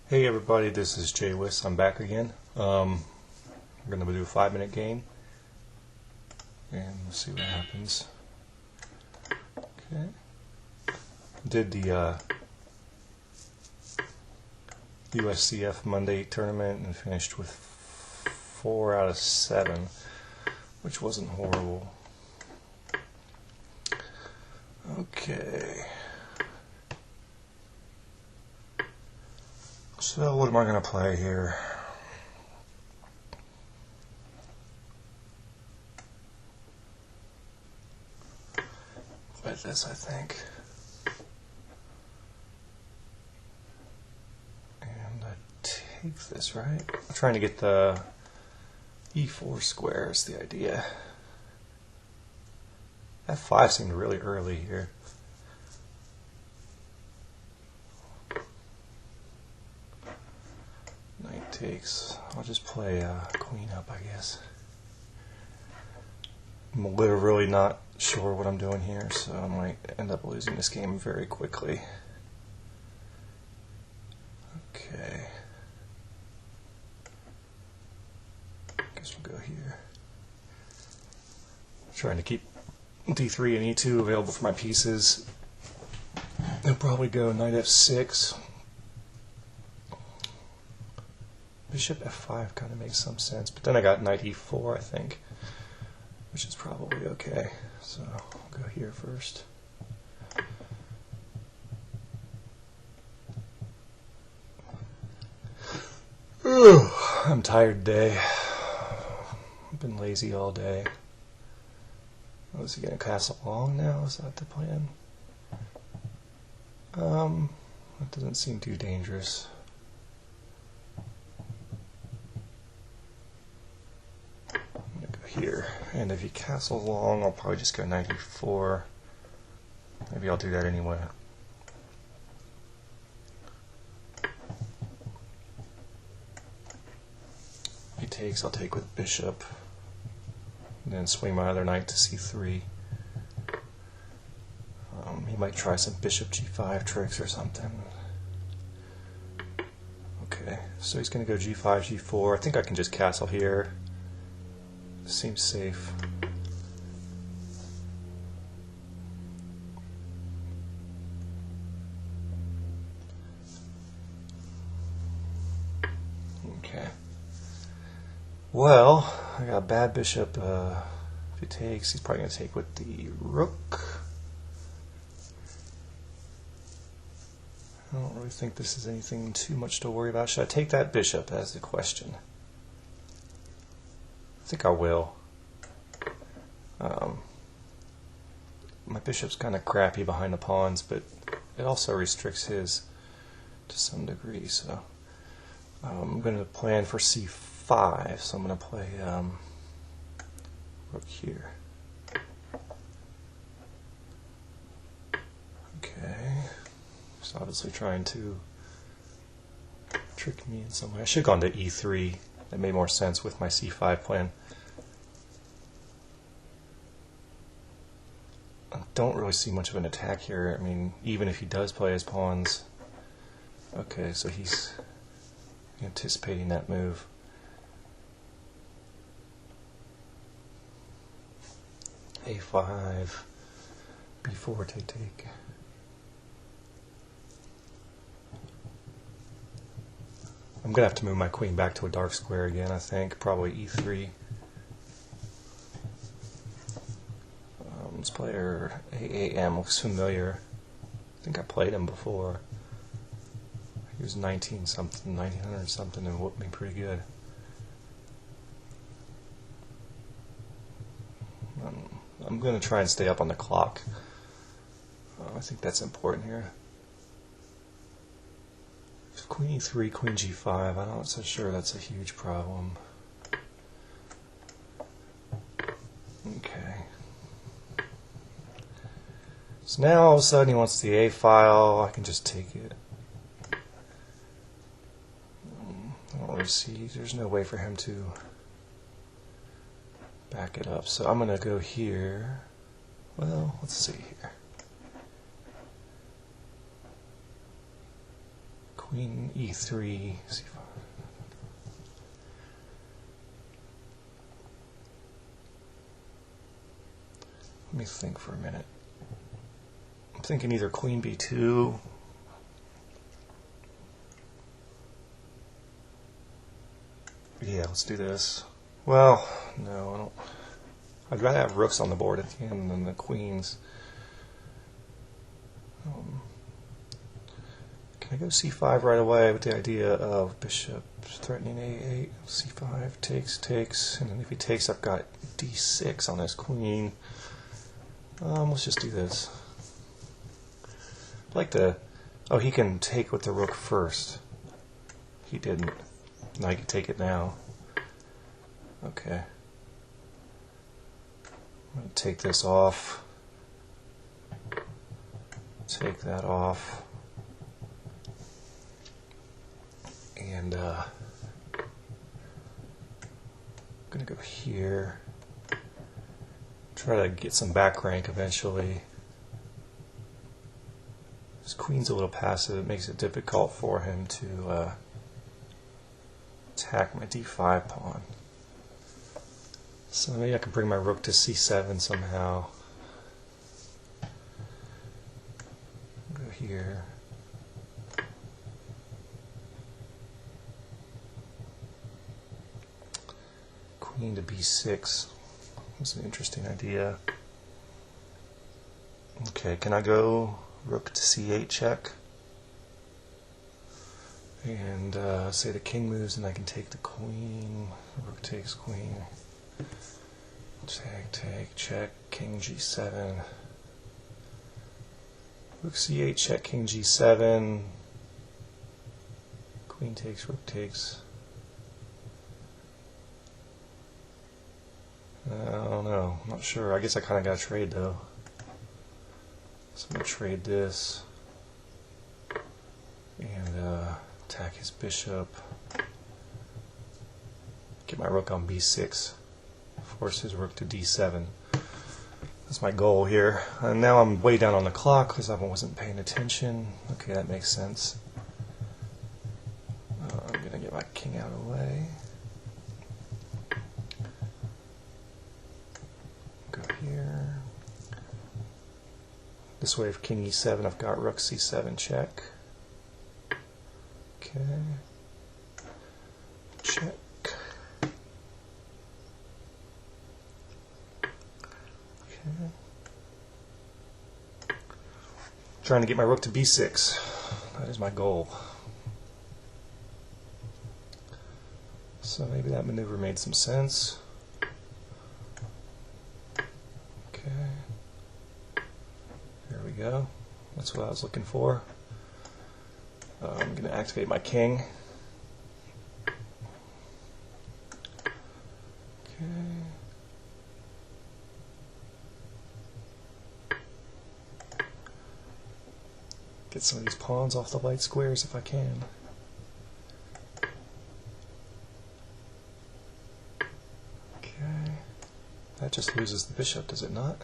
Hey everybody, this is Jay Wiss. I'm back again. We're going to do a 5-minute game, and we'll see what happens. Okay. Did the USCF Monday tournament and finished with 4 out of 7, which wasn't horrible. Okay. So what am I going to play here? Play this, I think. And I take this, right? I'm trying to get the E4 square is the idea. F5 seemed really early here. Knight takes. I'll just play queen up, I guess. I'm literally not sure what I'm doing here, so I might end up losing this game very quickly. Okay. Guess we'll go here. Trying to keep D3 and E2 available for my pieces. They'll probably go knight F6. Bishop F5 kind of makes some sense, but then I got knight E4, I think, which is probably okay. So I'll go here first. I'm tired today. I've been lazy all day. Oh, is he going to castle long now? Is that the plan? That doesn't seem too dangerous. Here, and if he castles long, I'll probably just go knight e4. Maybe I'll do that anyway. If he takes, I'll take with bishop, and then swing my other knight to c3. He might try some bishop g5 tricks or something. Okay, so he's going to go g5, g4. I think I can just castle here. Seems safe. Okay. Well, I got a bad bishop. If he takes, he's probably going to take with the rook. I don't really think this is anything too much to worry about. Should I take that bishop? That's the question. I think I will. My bishop's kind of crappy behind the pawns, but it also restricts his to some degree. So I'm going to plan for c5. So I'm going to play rook here. Okay. He's obviously trying to trick me in some way. I should have gone to e3. That made more sense with my c5 plan. I don't really see much of an attack here. I mean, even if he does play his pawns. Okay, so he's anticipating that move. A5, B4, take. I'm going to have to move my queen back to a dark square again, I think. Probably e3. This player, AAM, looks familiar. I think I played him before. He was 1900 something, and whooped me pretty good. I'm going to try and stay up on the clock. I think that's important here. Queen e3, queen g5, I'm not so sure that's a huge problem. Okay. So now all of a sudden he wants the A file, I can just take it. I don't really see, there's no way for him to back it up. So I'm going to go here. Well, let's see here. Queen e3, c5. Let me think for a minute. I'm thinking either queen b2. Yeah, let's do this. Well, no, I don't. I'd rather have rooks on the board at the end than the queens. Can I go c5 right away with the idea of bishop threatening a8, c5, takes, and then if he takes, I've got d6 on his queen. Let's just do this. I'd like to... Oh, he can take with the rook first. He didn't. Now he can take it now. Okay. I'm going to take this off. Take that off. And I'm going to go here. Try to get some back rank eventually. His queen's a little passive. It makes it difficult for him to attack my d5 pawn. So maybe I can bring my rook to c7 somehow. Go here. Queen to b6. That's an interesting idea. Okay, can I go rook to c8 check? And say the king moves and I can take the queen. Rook takes queen. Take, check, king g7. Rook c8 check, king g7. Queen takes, rook takes. I don't know. I'm not sure. I guess I kind of got to trade though. So I'm going to trade this and attack his bishop. Get my rook on b6. Force his rook to d7. That's my goal here. And now I'm way down on the clock because I wasn't paying attention. Okay, that makes sense. I'm going to get my king out of the way. Go here. This way, if king e7, I've got rook c7 check. Okay. Check. Okay. Trying to get my rook to b6. That is my goal. So maybe that maneuver made some sense. Okay. There we go. That's what I was looking for. I'm going to activate my king. Okay. Get some of these pawns off the light squares if I can. Okay. That just loses the bishop, does it not?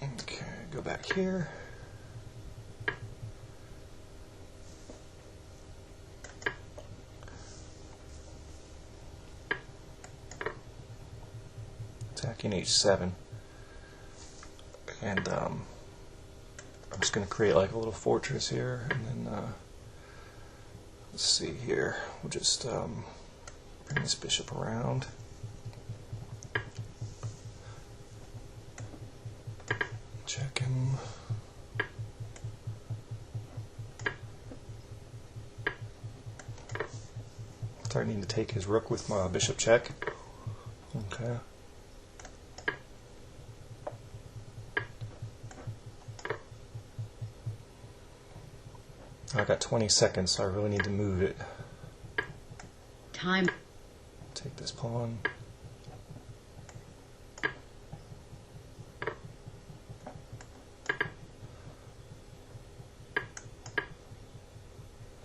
Okay, go back here. Attacking h7. And I'm just going to create like a little fortress here, and then let's see here. We'll just bring this bishop around. Check him. Starting to take his rook with my bishop check. Okay. I got 20 seconds, so I really need to move it. Time. Take this pawn.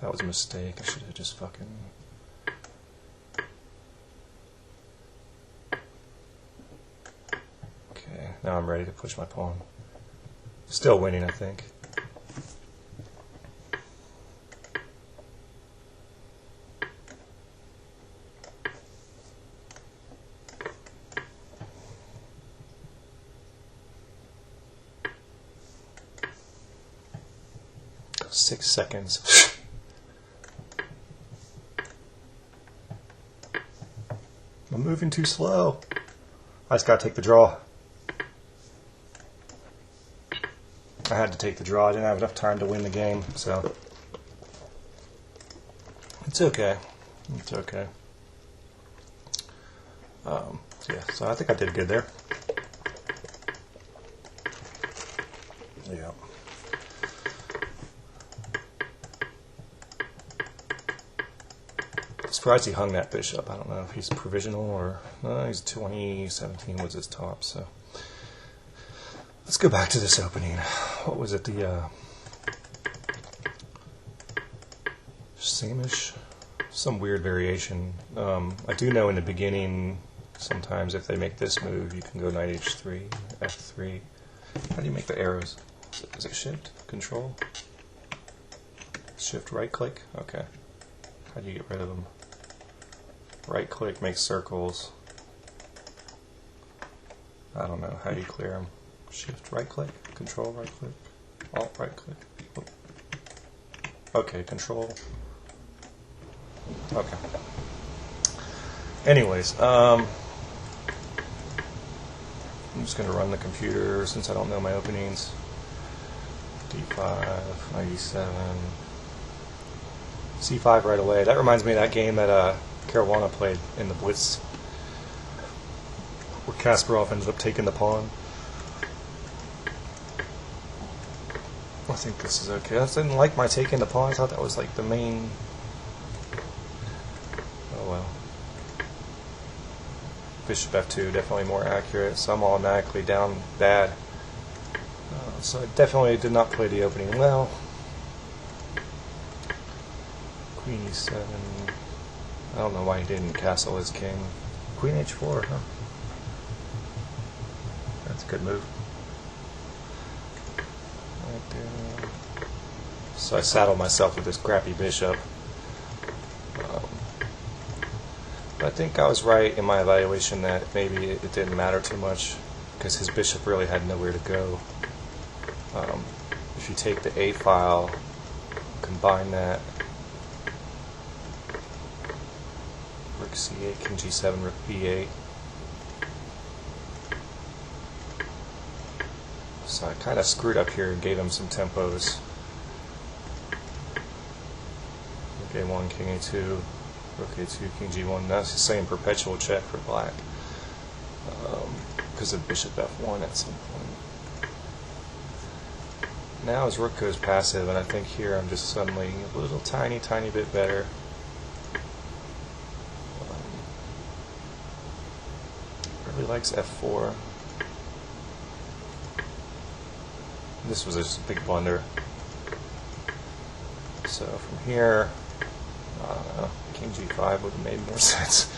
That was a mistake. I should have just fucking... Okay, now I'm ready to push my pawn. Still winning, I think. Six seconds. I'm moving too slow. I just gotta take the draw. I had to take the draw. I didn't have enough time to win the game, so it's okay. It's okay. Yeah, so I think I did good there. Yeah. Surprised he hung that bishop. I don't know if he's provisional or he's 2017 was his top. So let's go back to this opening. What was it? The same-ish, some weird variation. I do know in the beginning sometimes if they make this move, you can go knight h3, f3. How do you make the arrows? Is it shift, control, shift, right click? Okay. How do you get rid of them? Right click makes circles. I don't know. How do you clear them? Shift right click, control right click, alt right click. Okay, control. Okay. Anyways, I'm just going to run the computer since I don't know my openings. D5, knight e7, c5 right away. That reminds me of that game that Caruana played in the Blitz, where Kasparov ended up taking the pawn. I think this is okay. I didn't like my taking the pawn. I thought that was like the main. Oh well. Bishop f2, definitely more accurate, so I'm automatically down bad. So I definitely did not play the opening well. Queen e7. I don't know why he didn't castle his king. Queen h4, huh? That's a good move. Right there. So I saddled myself with this crappy bishop. But I think I was right in my evaluation that maybe it didn't matter too much because his bishop really had nowhere to go. If you take the A file, combine that, rook c8, king g7, rook b8. So I kind of screwed up here and gave him some tempos. Rook a1, king a2, rook a2, king g1. That's the same perpetual check for black because of bishop f1 at some point. Now his rook goes passive, and I think here I'm just suddenly a little tiny bit better. Really likes f4. This was a big blunder. So from here, I don't know, king g5 would have made more sense.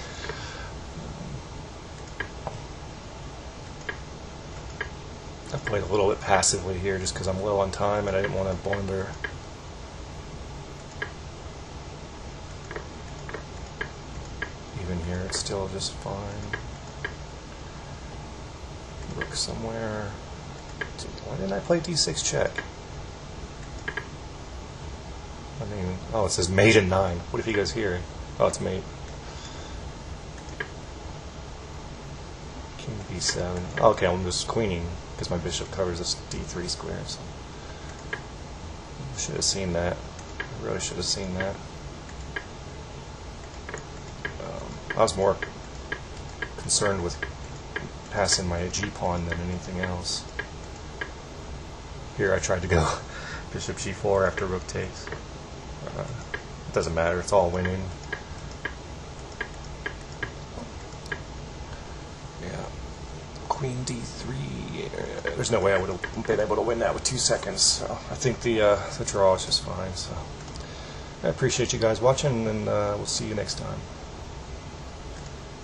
I played a little bit passively here just because I'm low on time and I didn't want to blunder. Even here, it's still just fine. Rook somewhere. Why didn't I play d6 check? I mean, oh, it says mate in 9. What if he goes here? Oh, it's mate. King b7. Oh, okay, I'm just queening because my bishop covers this d3 square. So I should have seen that. I really should have seen that. I was more concerned with passing my g-pawn than anything else. Here I tried to go bishop g4 after rook takes. It doesn't matter, it's all winning. Yeah. Queen d3. There's no way I would have been able to win that with 2 seconds. So I think the draw is just fine. So I appreciate you guys watching, and we'll see you next time.